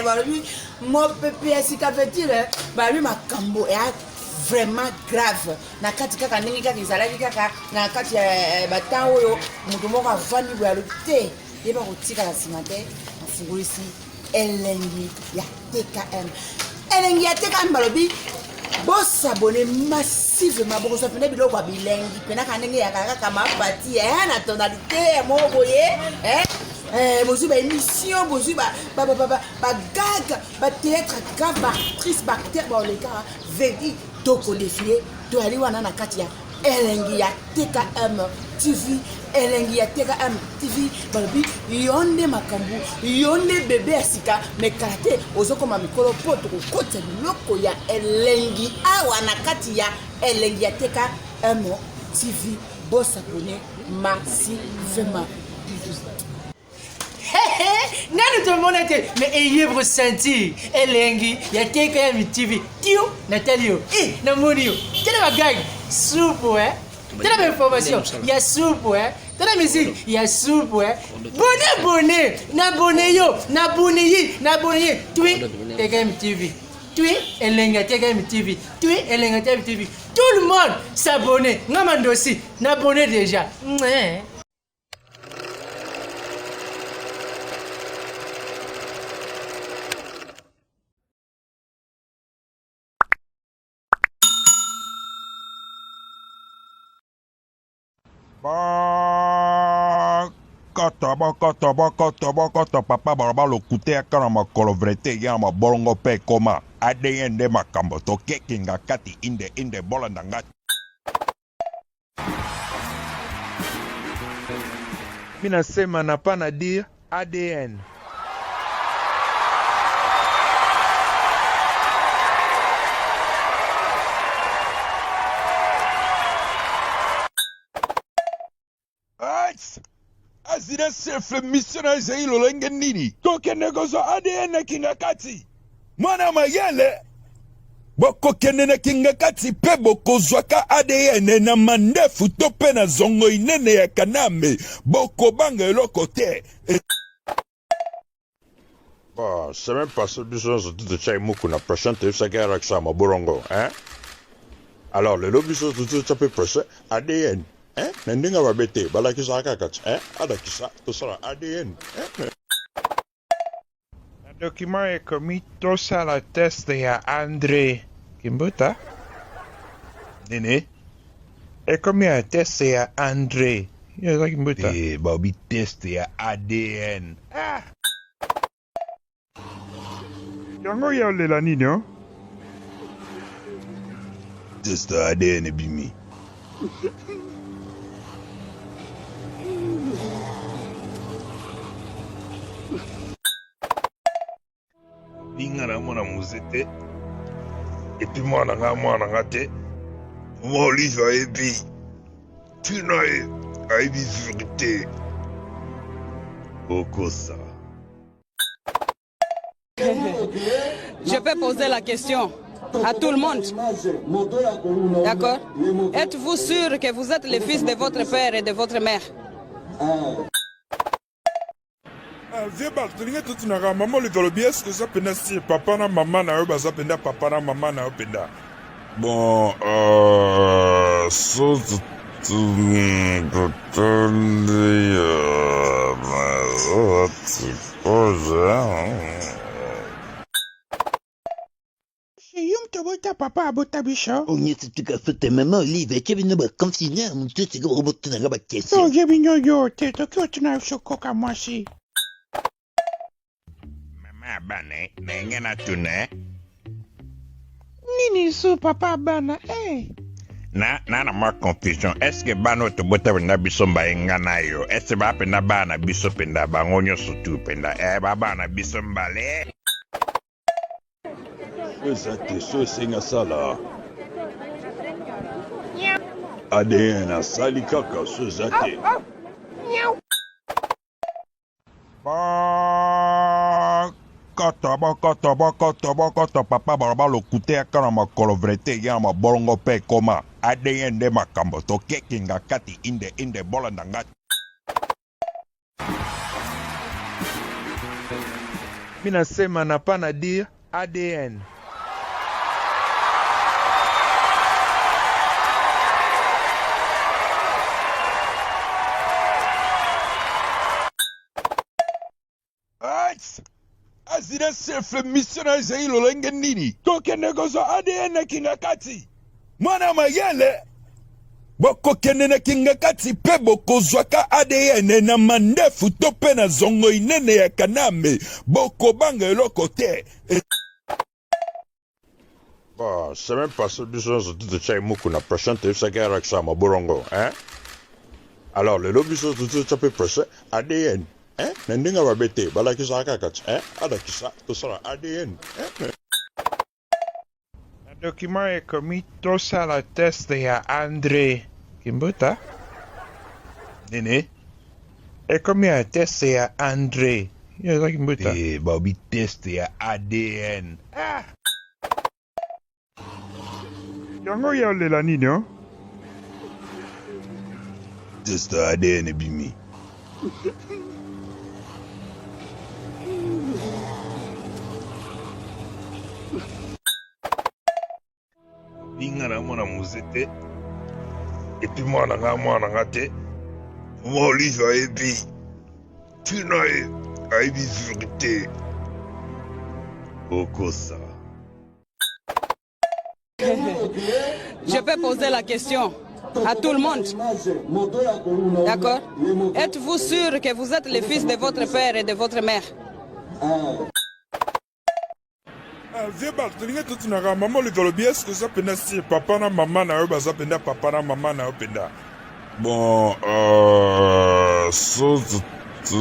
Balobi mon pépé si ka veut dire balobi makambo est vraiment grave na kati kaka ndenge kaka ezalaki kaka na kati ya batan oyo moto moko avandi boye alobi te yeba kotikala nsima te afungolisi elengi ya TKM elengi ya TKM balobi bosabone massivement bokozwa pene biloko ya bilengi pena ka ndenge yaka kaka mapati na tonalité moko boye bozwi baémission bozwi bagag batéâtre grave baactrice baacteur baoleka vedi tokodefie toyali wana na kati ya elengi ya TKM TV elengi ya TKM TV balobi yo nde makambo yo nde bebe ya sika me kala te ozokoma mikolo mpo tokokotisa biloko ya elengi awa na kati ya elengi ya TKM TV bosabone massivement. Nani tout le monde était mais ayez ressenti elengi ya TKM TV tio Natalio na monio tena bagag soupe tena information ya soupe tena musique ya soupe bonne na bonne yo na bonne yi tui TKM TV tui elengi ya TKM TV tui elengi ya TKM TV tout le monde s'abonner ngamando aussi n'abonner déjà. Bakata papa baraba lokute akana makolo vrete ya mabolongo pe koma ADN de makambo to kekinga kati inde bolanda ngati. Mina sema na pana dire ADN. Azina sefe missionary zailo lenge nini toke negozo ADN kinga kati mwana mayele boko kenene kinga kati pe boko zwaka ADN na mandefu tope na zongo inene ya kaname boko banga eloko te. Bah, c'est même pas ce besoin de chai muku na prochaine te sa guerre avec ça ma borongo hein. Alors le lobby so de taper prochain ADN. Nendinga wabete balakisa kakati adakisa tosala ADN Le document est commis tout ça la test ya André Kimbuta. nene Est commis un test ya André. Ya Kimbuta. babi test ya ADN Yango ya lela nini oh? test ya ADN bimi Ningana mwana muzete et puis mwana nga te mo liva ebi tina ebi vérité okosa. Je peux poser la question à tout le monde. D'accord? Êtes-vous sûr que vous êtes le fils de votre père et de votre mère? Vieux Barthélémy, tout n'a pas maman le tolo bien, est-ce que ça penda si papa na maman na eux, ça penda papa na maman na eux penda. Bon, so Yum tobota papa abota bisho. Onye tutuka fote mama Olive chebino ba confiner mon tutu go roboto na ba kesi. So gebinyo yo te tokyo tuna shokoka mwasi. mama bane nengena tune Nini su papa bana na ma confusion est-ce que bano to bota na biso mba ngana yo est-ce ba penda bana biso penda ba ngonyo sutu penda ba bana biso mbale ezate so senga sala ADN asali kaka so zate bakata papa baraba lokute akana makolo vrete ya mabolongo pe koma ADN de makambo to kekinga kati inde bolanda ngati. Minasema napana dire ADN. Azira sefle missionary zai lolenge nini kokende kozo ADN na kingakati mwana mayele bokokende na kingakati pe bokozwaka ADN na mandefu to pe na zongo inene ya kaname bokobanga eloko te. Bah, c'est même pas ça, biso de chai muku na prochaine te ça guerre avec ça ma borongo, hein? Alors le lobby so de chape prochain ADN. Hein? Nendinga wa bete, bala kisa kakat, hein? Ada kisa, to sera ADN, hein? Le document est commis tous à la test de André Kimbuta. Nene? Est commis un test de André. Kimbuta. Eh, babi test ya ADN. Yango ya lela nini oh? Test ya ADN bimi. Binga na mwana muzete. Et puis mwana nga te. Mo liva ebi. Tina ebi vérité. Okosa. Je peux poser la question à tout le monde. D'accord? Êtes-vous sûr que vous êtes le fils de votre père et de votre mère? Vieux Barthélémy, tout tu n'as maman le tolo bien ce que ça penda si papa na maman na eux baza penda papa na maman na eux penda. Bon, so tu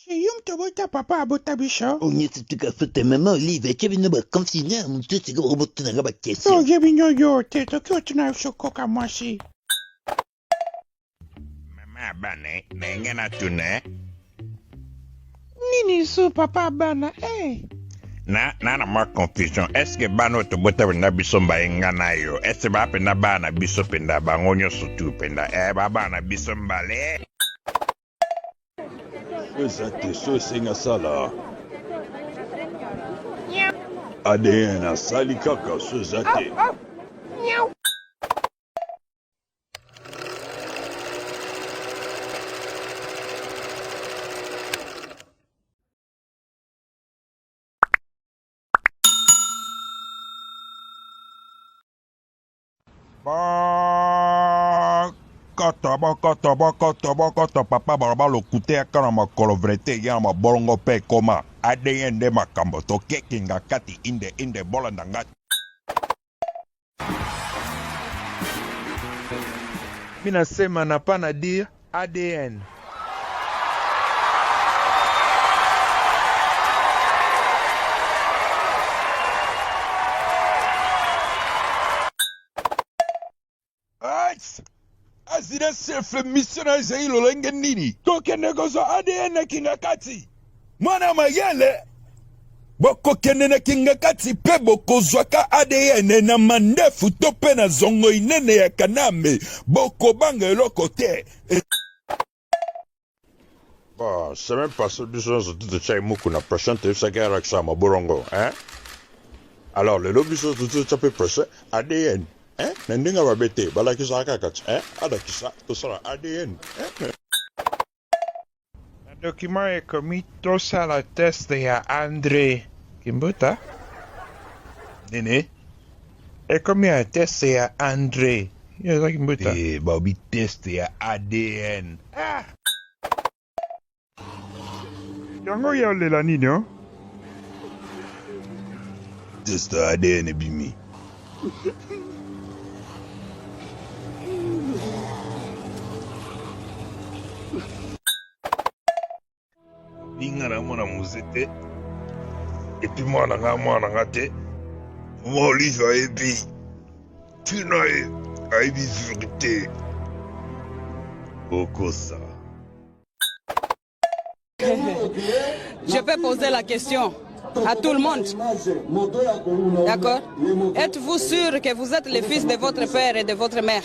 Yum tobota papa abota bisho. Onye tutuka fote mama Olive kebino ba konfina muntu tiga roboto na ba kesi. So jebinyo yo te tokyo tuna shokoka mwasi. Mama bane, nengena tune. Nini su papa bana Na ma confusion. Est-ce que bano to bota na biso mba ngana yo? Est-ce que ba penda bana biso penda ba ngonyo sutu penda ba bana biso mbale? Ezate so esenga sala. ADN asali kaka so ezate. Bakata papa baraba lokute akana makolo vrete ya mabolongo pe koma ADN de makambo to kekinga kati inde bola ndanga. Minasema napana dire ADN. Azira sefle missionary zai lolenge nini kokende kozo ADN na kingakati mwana mayele bokokende na kingakati pe bokozwaka ADN na mandefu to pe na zongo inene ya kaname bokobanga eloko te. Bah, c'est même pas ça, biso de chai muku na prochaine te ça guerre avec ça ma borongo, hein? Alors le lobby so de chape prochain ADN. Hein? Nendinga wa bete, bala kisa kakat, hein? Ada kisa, to sera ADN, hein? Le document est commis tous à la test de André Kimbuta. Nene? Est commis un test de André Kimbuta. Eh, babi test ya ADN. Yango ya lela nini oh? Test ya ADN bimi. Binga na mwana muzete. Et puis mwana nga te. Mo liva ebi. Tina ebi vérité. Okosa. Je peux poser la question à tout le monde. D'accord? Êtes-vous sûr que vous êtes les fils de votre père et de votre mère?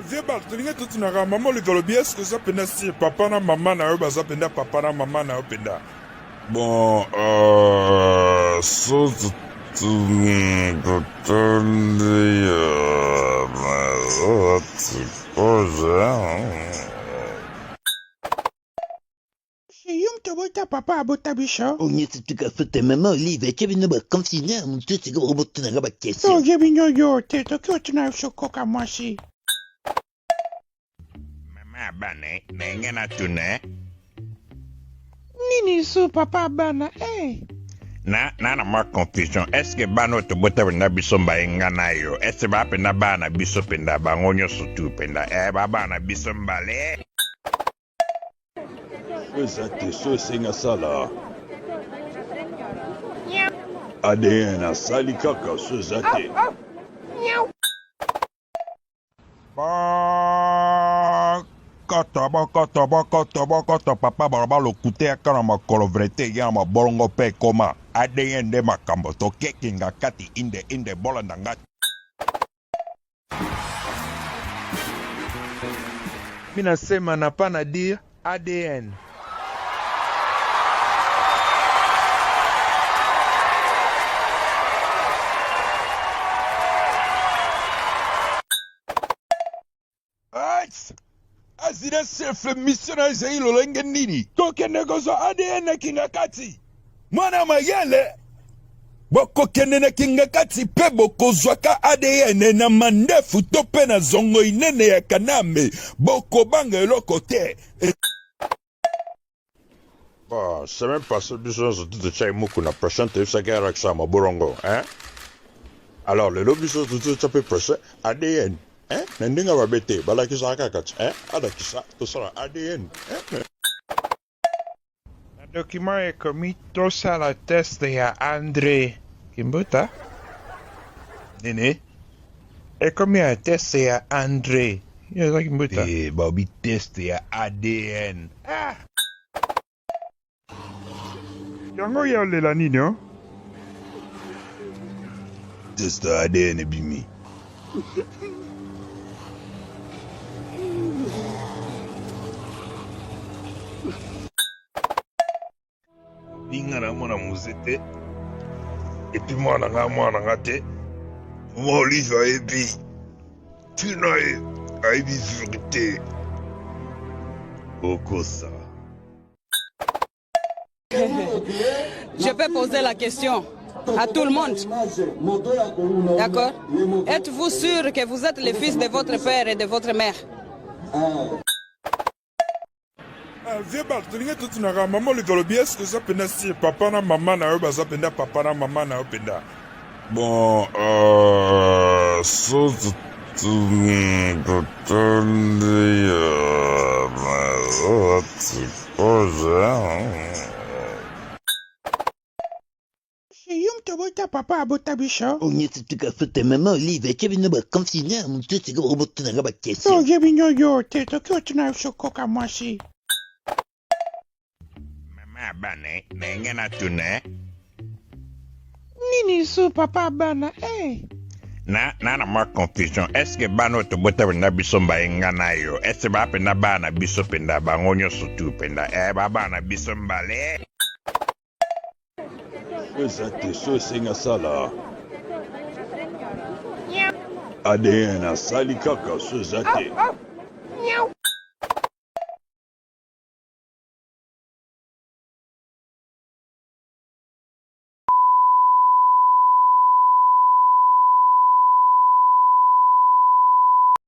Vieux Barthélémy, tout tu n'as maman le tolobi, est-ce que ça penda si papa na maman na eux, ça penda papa na maman na eux penda. Bon, so tu me Yum to bota papa abota bisho. On est tout à fait maman Olive, qui vient de confiner, mon tout c'est que robot na gaba So question. jebinyo yo te to kyo tuna shoko kamwashi. Mama bane, nengena tune. Nini su papa bana Na ma confusion. Est-ce que bano to bota na biso mba ngana yo? Est-ce ba penda bana biso penda ba ngonyo sutu penda. Ba bana biso mbale. Ate so singa sala. ADN asali kaka so zate. Koto papa baraba lo kute akana makolo vrete ya ma bolongo pe koma. ADN de makambo to kekinga kati inde bola ndanga. Mina sema na pana dire ADN. Azira self missionary zai lo lenge nini. Koke negozo ADN kinga kati. Mwana mayele. Boko kende na kinga kati pe boko zwaka ADN na mandefu tope na zongo inene ya kaname. Boko banga eloko te. Bah, c'est même pas ça, besoin de chai muku na prochaine te ça guerre avec ça ma borongo, hein? Alors, le lobby so de ça peut prochain ADN, hein? Nendinga va bete, bala ki sa kakat, hein? Ada ki sa, to sera ADN, hein? Le document est commis tous à la test de André Kimbuta. Nene. Est commis à test de André. Kimbuta. Bobby test ya ADN. Yango ya lela nini oh? Test ADN bimi. Binga na mwana muzete. Et puis mwana nga te. Moi Olive ayebi. Tina ayebi vérité. Okosa. Je peux poser la question à tout le monde. D'accord? Êtes-vous sûr que vous êtes les fils de votre père et de votre mère? Vieux Barthélémy, tout tu n'as maman le tolobi, est-ce que ça penda si papa na maman na eux, ça penda papa na maman na eux penda. Bon, so tu me Yum to bota papa abota bisho. On est tout à fait maman Olive, qui vient de confiner, mon tout c'est que robot na gaba So question. jebinyo yo te to kyo tuna shoko kamwashi. Mama bane, nengena tune. Nini su papa bana Na ma confusion. Est-ce que bano to bota na biso mba ngana yo? Est-ce ba penda bana biso penda ba ngonyo sutu penda. Ba bana biso mbale. Ate so singa sala. ADN asali kaka so zate.